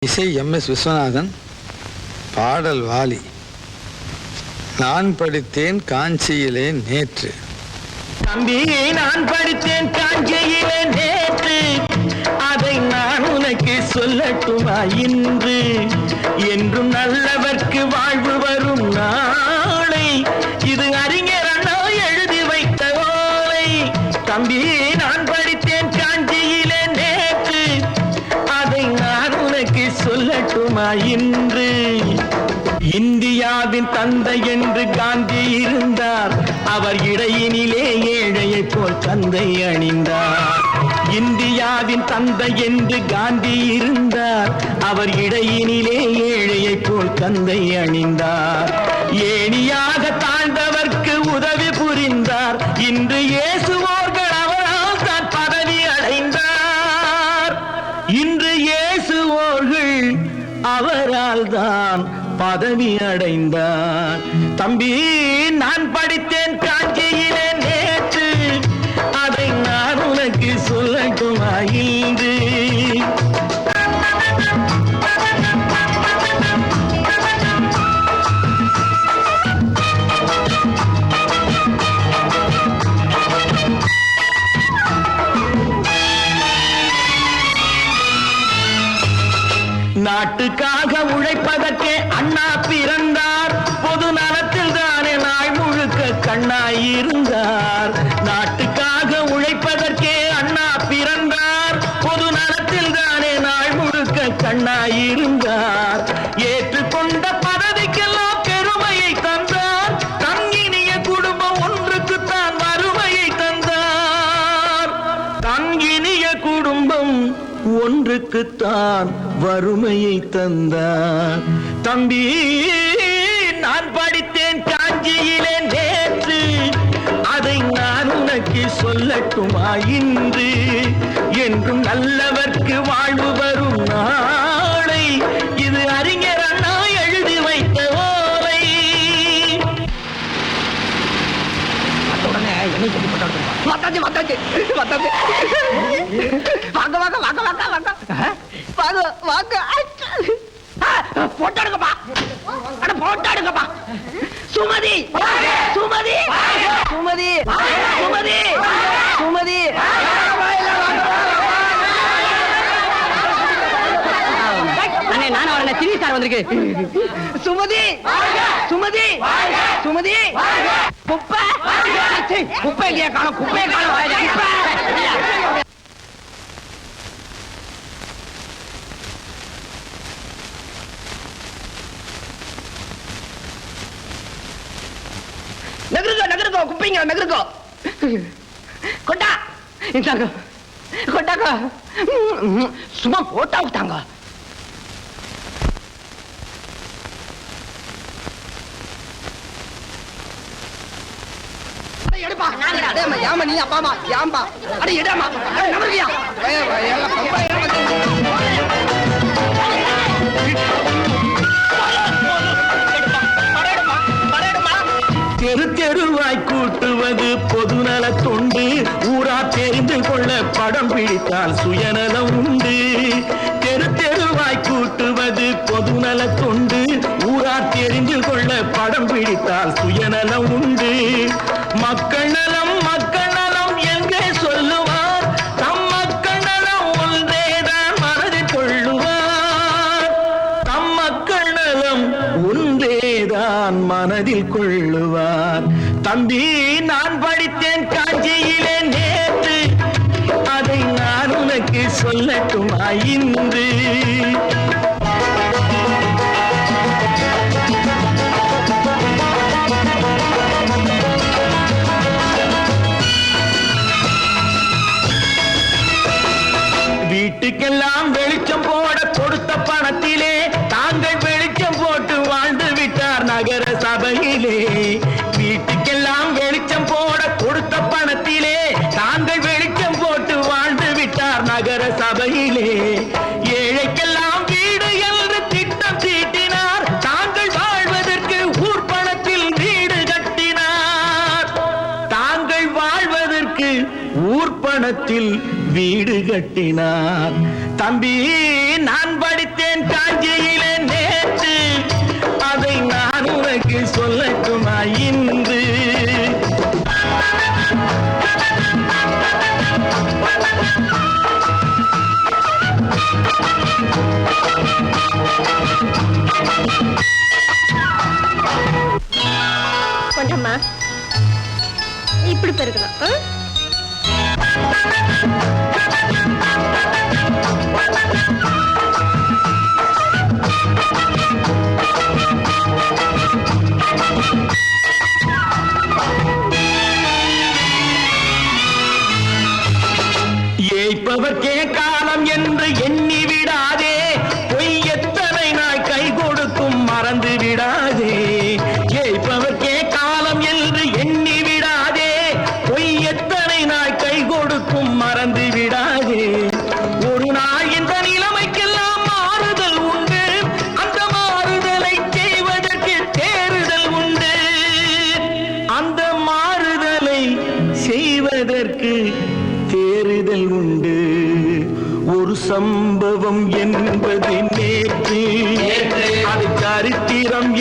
இசை MS விஸ்வநாதன், பாடல் வாலி. நான் படித்தேன் காஞ்சியிலே நேற்று. தம்பி, நான் படித்தேன் காஞ்சியிலே நேற்று, அதை நான் உனக்கு சொல்லட்டுமா இன்று? என்றும் நல்லவர்க்கு வாழ்வு வரும் நாளை, இது அறிஞர் அண்ணா எழுதி வைத்த ஓலை. தம்பி, நான் படித்தேன் காஞ்சியிலே நேற்று, அதை நான் உனக்கு சொல்லட்டுமா இன்று? இந்தியாவின் தந்தை என்று காந்தி இருந்தார், அவர் இடையினிலே ஏழையை போல் தந்தை அணிந்தார். இந்தியாவின் தந்தை என்று காந்தி இருந்தார், அவர் இடையினிலே ஏழையை போல் தந்தை அணிந்தார். ஏணியாக தாழ்ந்தவர்க்கு உதவி புரிந்தார், இன்று இயேசுவோர்கள் அவரால் தான் பதவி அடைந்தார். இன்று இயேசுவோர்கள் அவரால் தான் பதவி அடைந்தார். தம்பி, நான் படித்தேன் காஞ்சியிலே நேற்று, அதை நான் உனக்கு சொல்லட்டுமா இன்று? நாட்டுக்காக உழைப்பதற்கே அண்ணா பிறந்தார், பொது நலத்தில் தானே நாள் முழுக்க கண்ணாயிருந்தார். நாட்டுக்காக உழைப்பதற்கே அண்ணா பிறந்தார், பொது நலத்தில் தானே நாள் முழுக்க கண்ணாயிருந்தார். ஏற்றுக்கொண்ட பதவிக்கெல்லாம் பெருமையை தந்தார், தங்கினிய குடும்பம் ஒன்றுக்குத்தான் வறுமையை தந்தார். தங்கினிய குடும்பம் ஒன்றுக்குத்தான் வறுமையை தந்தார். தம்பி, நான் படித்தேன் காஞ்சியிலே நேற்று, அதை நான் உனக்கு சொல்லட்டுமா இன்று? என்றும் நல்லவர்க்கு வாழ்வு வரும் நாளை, இது அறிஞர் அண்ணா எழுதி வைத்த ஓலை. வாங்க வாங்க வாங்க வாங்க வாங்க வாங்க வாங்க. போட்டோ எடுங்கப்பா, போட்டோ எடுங்கப்பா. சுமதி சுமதி சுமதி சுமதி சுமதி. நானும் அவரை திரி சார் வந்திருக்கு. சுமதி சுமதி சுமதி. குப்பை குப்பை இல்லையா காணும், குப்பையை காணும். நகருக்கோ நகருக்கோ, குப்பைங்க நகருக்கோ. கொண்டா இந்தாங்க, கொண்டாங்க. சும்மா போட்டா விட்டாங்க. ஏமா நீ அப்பாமா ஏம்பா அட இடமா நம்பறியா? தெரு தெருவாய் கூட்டுவது பொதுநல தொண்டு, ஊரா தெரிந்து கொள்ள படம் பிடித்தால் சுயநலம் உண்டு. தெரு தெருவாய் கூட்டுவது பொதுநல தொண்டு, ஊரா தெரிந்து கொள்ள படம் பிடித்தால் சுயநலம் உண்டு. மக்கள் நலம் எங்கே சொல்லுவார், தம் மக்கள் நலம் ஒன்றேதான் மனதில் கொள்ளுவார். தம் மக்கள் நலம் ஒன்றேதான் மனதில் கொள்ளுவார். தம்பி, நான் படித்தேன் காஞ்சியிலே நேற்று, அதை நான் உனக்கு சொல்லட்டுமா இன்று? வீட்டுக்கெல்லாம் வெளிச்சம் போட கொடுத்த பணத்திலே தாங்கள் வெளிச்சம் போட்டு வாழ்ந்து விட்டார் நகர சபையிலே. வீட்டுக்கெல்லாம் வெளிச்சம் போட கொடுத்த பணத்திலே தாங்கள் வெளிச்சம் போட்டு வாழ்ந்து விட்டார் நகர சபையிலே. ஏழைக்கெல்லாம் வீடு என்று திட்டம் தீட்டினார், தாங்கள் வாழ்வதற்கு ஊர் பணத்தில் வீடு கட்டினார். தாங்கள் வாழ்வதற்கு ஊர் பணத்தில் வீடு கட்டினார். தம்பி, நான் படித்தேன் அப்படி பெருக்கலாம். ஏய்ப்பவர்க்கே காலம் என்று எண்ணி விடாதே, பொய் எத்தனை நாய் கை கொடுக்கும் மறந்து விடாதே. ஏய்ப்பவர்க்கே காலம் என்று எண்ணி விடாதே, பொய் எத்தனை நாய் கை கொடுக்கும் மறந்து விடாதே. ஒரு நாள் இந்த நிலைமைக்கெல்லாம் மாறுதல் உண்டு, அந்த மாறுதலை செய்வதற்கு தேறுதல் உண்டு. அந்த மாறுதலை செய்வதற்கு தேறுதல் உண்டு. ஒரு சம்பவம் என்பது நேற்று, அது சரித்திரம்